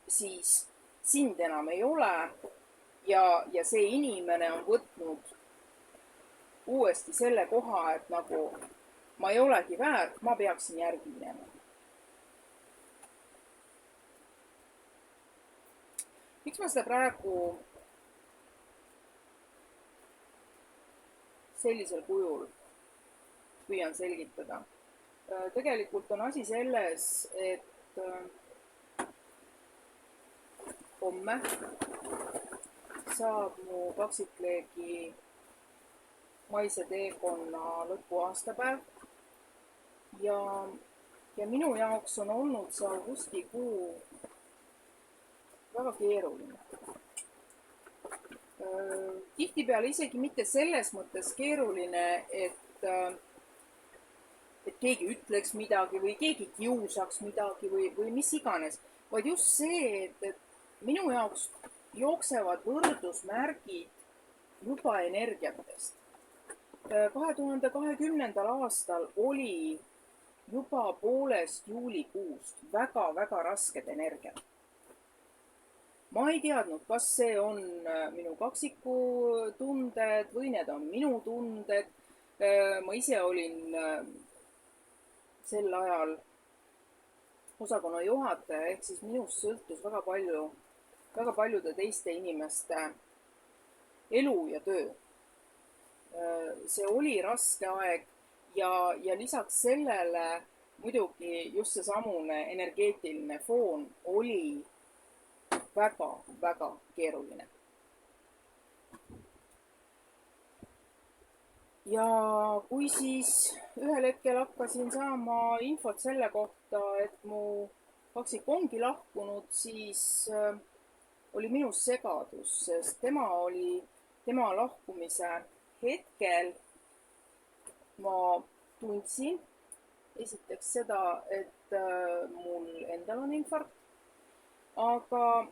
siis sind enam ei ole ja see inimene on võtnud uuesti selle koha, et nagu ma ei olegi väärt, ma peaksin järgi minema. Miks ma seda praegu sellisel kujul püüan selgitada? Tegelikult on asi selles, et homme saab mu kaksikleegi maise teekonna lõpuaastapäev ja minu jaoks on olnud see augustikuu väga keeruline. Tihtipeale isegi mitte selles mõttes keeruline, et keegi ütleks midagi või keegi kiusaks midagi või mis iganes, vaid just see, et minu jaoks jooksevad võrdusmärgid juba energiatest. 2020. aastal oli juba poolest juulikuust väga-väga rasked energiat. ma ei teadnud, kas see on minu kaksiku tunded või need on minu tunded. Ma ise olin sel ajal osakonna juhataja, ehk siis minust sõltus väga paljude teiste inimeste elu ja töö. See oli raske aeg ja lisaks sellele muidugi just seesamune energeetiline foon oli väga keeruline. Ja kui siis ühel hetkel hakkasin saama infot selle kohta, et mu kaksik ongi lahkunud, siis oli minus segadus, sest tema lahkumise hetkel ma tundsin esiteks seda, et mul endal on infarkt, aga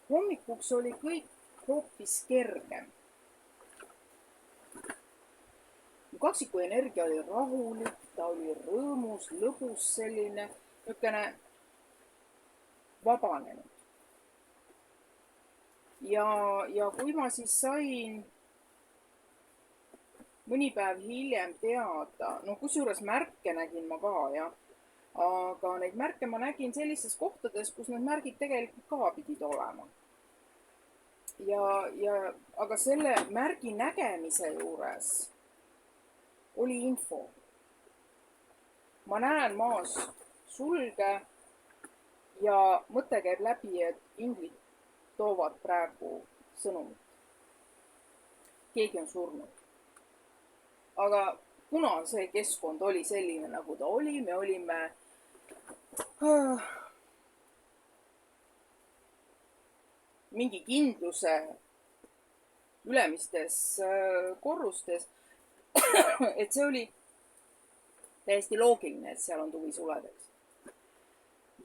hommikuks oli kõik hoopis kergem. Mu kaksiku energia oli rahulik, ta oli rõõmus, lõbus, selline niisugune vabanenud. Ja kui ma siis sain mõni päev hiljem teada, no kusjuures märke nägin ma ka, jah, aga neid märke ma nägin sellistes kohtades, kus need märgid tegelikult ka pidid olema. Aga selle märgi nägemise juures oli info. Ma näen maas sulge ja mõte käib läbi, et inglid toovad praegu sõnumit. Keegi on surnud. Aga kuna see keskkond oli selline, nagu ta oli, me olime mingi kindluse ülemistes korrustes, et see oli täiesti loogiline, et seal on tuvisuledeks.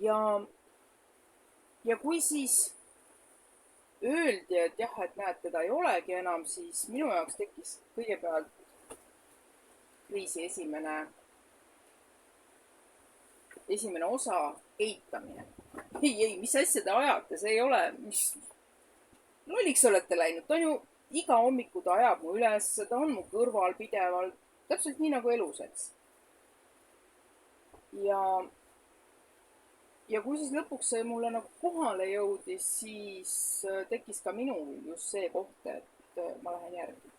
Ja kui siis öeldi, et jah, et näed, teda ei olegi enam, siis minu jaoks tekkis kõigepealt kriisi esimene osa eitamine. Ei, mis asja te ajate, see ei ole, mis lolliks olete läinud, ta on ju iga hommiku ta ajab mu üles, ta on mu kõrval pidevalt, täpselt nii nagu elus, eks. Ja kui siis lõpuks see mulle nagu kohale jõudis, siis tekkis ka minul just see koht, et ma lähen järgi.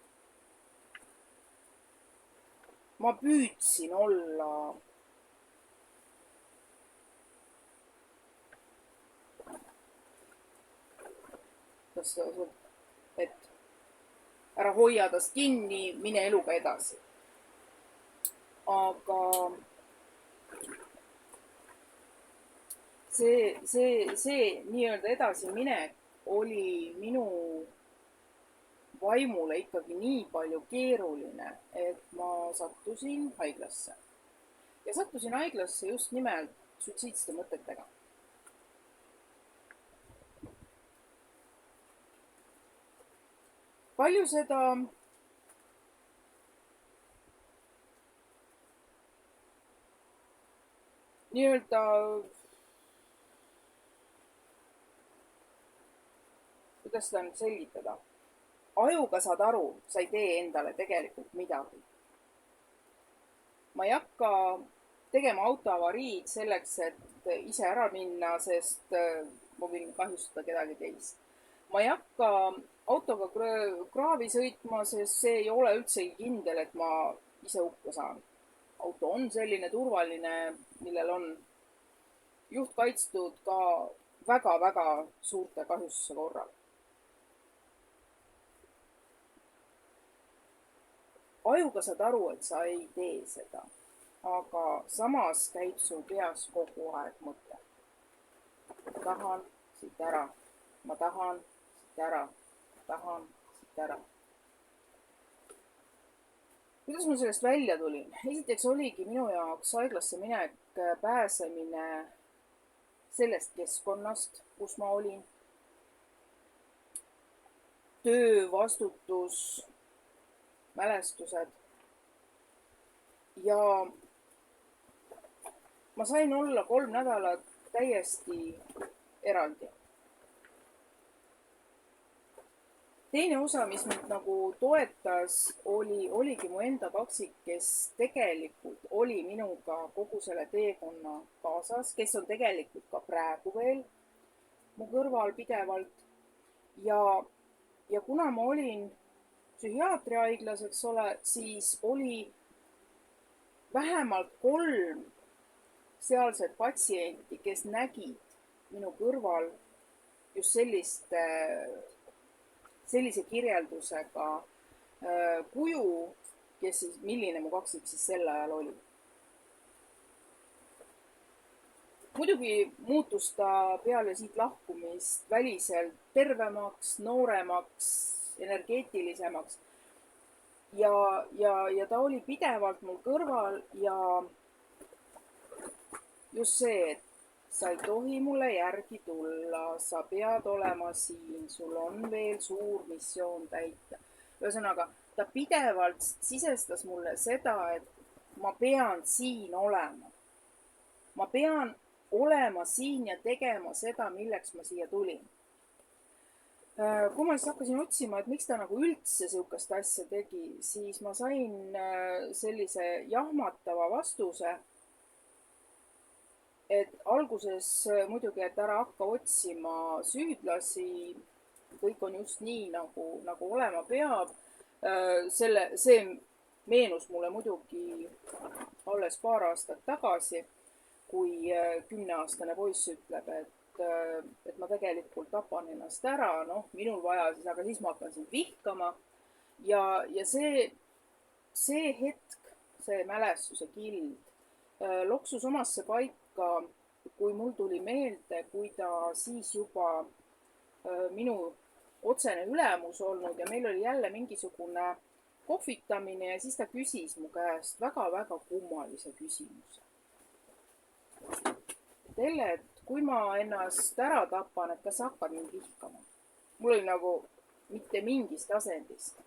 Ma püüdsin olla et ära hoia tast kinni, mine eluga edasi. Aga see nii-öelda edasiminek oli minu vaimule ikkagi nii palju keeruline, et ma sattusin haiglasse. Ja sattusin haiglasse just nimelt suitsiidsete mõtetega. Palju seda nii-öelda kuidas seda nüüd selgitada? Ajuga saad aru, sa ei tee endale tegelikult midagi. Ma ei hakka tegema autoavariid selleks, et ise ära minna, sest ma võin kahjustada kedagi teist. Ma ei hakka autoga kraavi sõitma, sest see ei ole üldsegi kindel, et ma ise hukka saan. Auto on selline turvaline, millel on juht kaitstud ka väga suurte kahjustuse korral. Ajuga saad aru, et sa ei tee seda, aga samas käib su peas kogu aeg mõte. Ma tahan siit ära, ma tahan siit ära, tahan siit ära. Kuidas ma sellest välja tulin? Esiteks oligi minu jaoks haiglasse minek pääsemine sellest keskkonnast, kus ma olin. Töö, vastutus, mälestused. Ja ma sain olla 3 nädalat täiesti eraldi. Teine osa, mis mind nagu toetas, oligi mu enda kaksik, kes tegelikult oli minuga kogu selle teekonna kaasas, kes on tegelikult ka praegu veel mu kõrval pidevalt. Ja kuna ma olin psühhiaatriahaiglas, eks ole, siis oli vähemalt 3 sealset patsienti, kes nägid minu kõrval just sellise kirjeldusega kuju, kes siis, milline mu kaksik siis sel ajal oli. Muidugi muutus ta peale siit lahkumist väliselt tervemaks, nooremaks, energeetilisemaks. Ja ta oli pidevalt mul kõrval ja just see, et sa ei tohi mulle järgi tulla, sa pead olema siin, sul on veel suur missioon täita. Ühesõnaga, ta pidevalt sisestas mulle seda, et ma pean siin olema. Ma pean olema siin ja tegema seda, milleks ma siia tulin. Kui ma siis hakkasin otsima, et miks ta nagu üldse sihukest asja tegi, siis ma sain sellise jahmatava vastuse, et alguses muidugi, et ära hakka otsima süüdlasi, kõik on just nii, nagu olema peab. See meenus mulle muidugi alles paar aastat tagasi, kui 10-aastane poiss ütleb, et ma tegelikult tapan ennast ära, minul vaja siis, aga siis ma hakkan sind vihkama. Ja see hetk, see mälestuse kild loksus omasse paika, kui mul tuli meelde, kui ta siis juba minu otsene ülemus olnud ja meil oli jälle mingisugune kohvitamine ja siis ta küsis mu käest väga-väga kummalise küsimuse. Telle, et kui ma ennast ära tapan, et kas sa hakkad mind vihkama? Mul oli nagu mitte mingist asendist.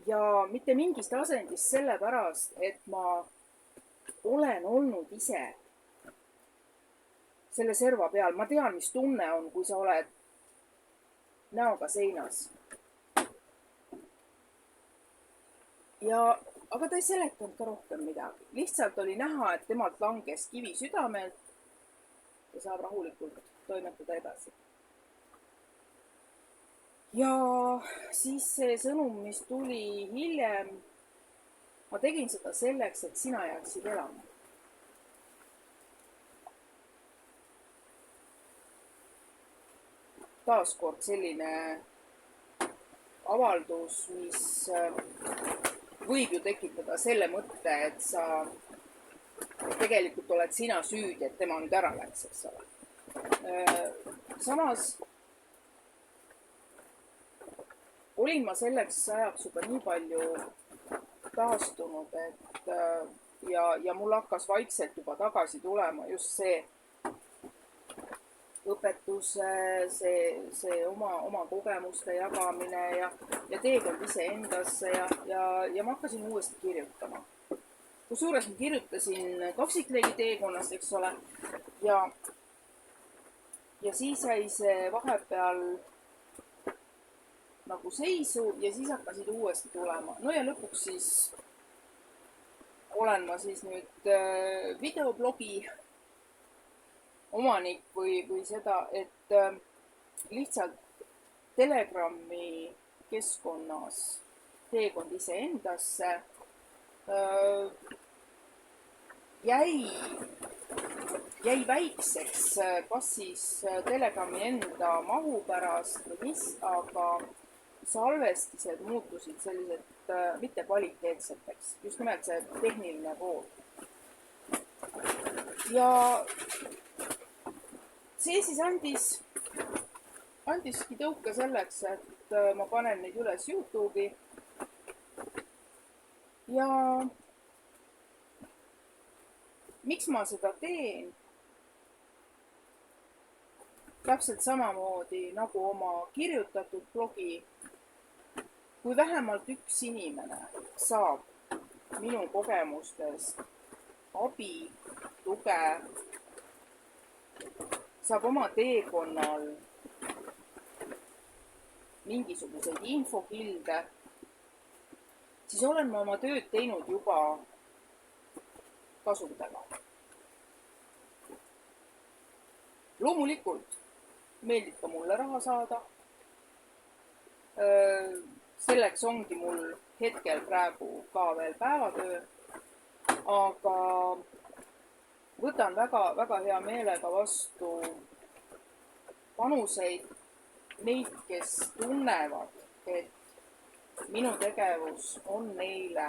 Ja mitte mingist asendist sellepärast, et ma olen olnud ise selle serva peal. Ma tean, mis tunne on, kui sa oled näoga seinas. Aga ta ei seletanud ka rohkem midagi. Lihtsalt oli näha, et temalt langes kivi südamelt ja saab rahulikult toimetada edasi. Ja siis see sõnum, mis tuli hiljem, ma tegin seda selleks, et sina jääksid elama. Taaskord selline avaldus, mis võib ju tekitada selle mõtte, et sa tegelikult oled sina süüdi, et tema nüüd ära läks, eks ole. Samas olin ma selleks ajaks juba nii palju taastunud, et ja mul hakkas vaikselt juba tagasi tulema just see õpetuse, see oma kogemuste jagamine ja teekond iseendasse ja ma hakkasin uuesti kirjutama. Kusjuures ma kirjutasin kaksikleegi teekonnast, eks ole, ja siis jäi see vahepeal nagu seisu ja siis hakkasid uuesti tulema. No ja lõpuks siis olen ma siis nüüd videoblogi omanik või seda, et lihtsalt Telegrami keskkonnas teekond iseendasse jäi väikseks, kas siis Telegrami enda mahu pärast või mis, aga salvestised muutusid sellised mitte kvaliteetseteks, just nimelt see tehniline pool. Ja see siis andiski tõuke selleks, et ma panen neid üles YouTube'i ja miks ma seda teen? Täpselt samamoodi nagu oma kirjutatud blogi, kui vähemalt üks inimene saab minu kogemustest abi, tuge, saab oma teekonnal mingisuguseid infokilde, siis olen ma oma tööd teinud juba kasudega. Loomulikult meeldib ka mulle raha saada. Selleks ongi mul hetkel praegu ka veel päevatöö, aga võtan väga hea meelega vastu panuseid neid, kes tunnevad, et minu tegevus on neile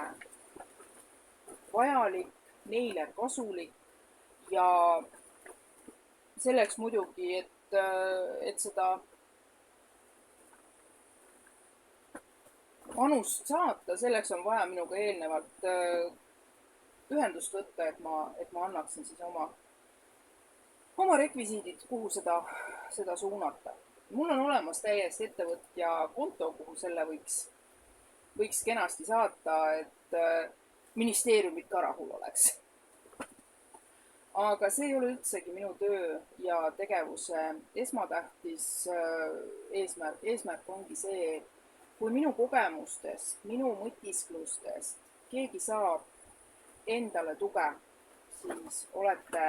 vajalik, neile kasulik ja selleks muidugi, et seda panust saata, selleks on vaja minuga eelnevalt ühendust võtta, et ma annaksin siis oma rekvisiidid, kuhu seda suunata. Mul on olemas täiesti ettevõtja konto, kuhu selle võiks kenasti saata, et ministeeriumid ka rahul oleks. Aga see ei ole üldsegi minu töö ja tegevuse esmatähtis eesmärk. Eesmärk ongi see, kui minu kogemustest, minu mõtisklustest keegi saab endale tuge, siis olete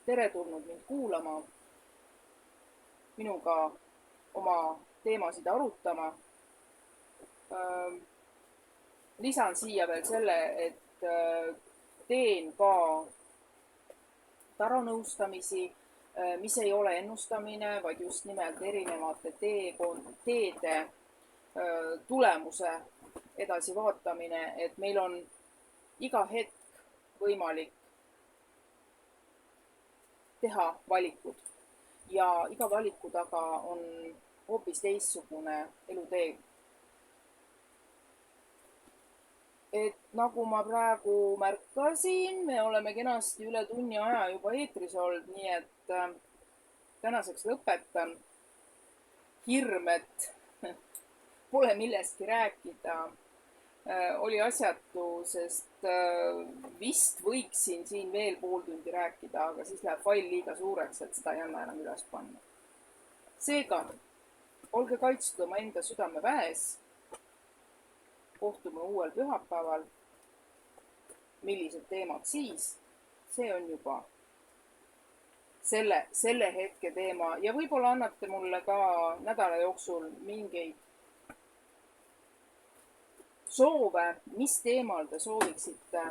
teretulnud mind kuulama, minuga oma teemasid arutama. Lisan siia veel selle, et teen ka taranõustamisi, mis ei ole ennustamine, vaid just nimelt erinevate teede tulemuse edasivaatamine, et meil on iga hetk võimalik teha valikud ja iga valiku taga on hoopis teistsugune elutee. Et nagu ma praegu märkasin, me oleme kenasti üle tunni aja juba eetris olnud, nii et tänaseks lõpetan. Hirm, et pole millestki rääkida, oli asjatu, sest vist võiksin siin veel pool tundi rääkida, aga siis läheb fail liiga suureks, et seda ei anna enam üles panna. Seega, olge kaitstud oma enda südameväes. Kohtume uuel pühapäeval. Millised teemad siis? See on juba selle hetke teema ja võib-olla annate mulle ka nädala jooksul mingeid soove, mis teemal te sooviksite,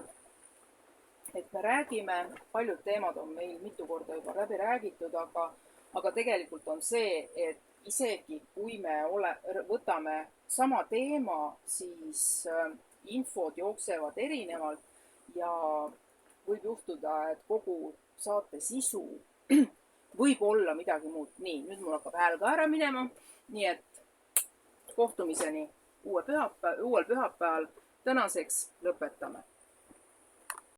et me räägime. Paljud teemad on meil mitu korda juba läbi räägitud, aga tegelikult on see, et isegi kui me võtame sama teema, siis infod jooksevad erinevalt ja võib juhtuda, et kogu saate sisu võib olla midagi muud. Nii, nüüd mul hakkab hääl ka ära minema, nii et kohtumiseni uuel pühapäeval. Tänaseks lõpetame.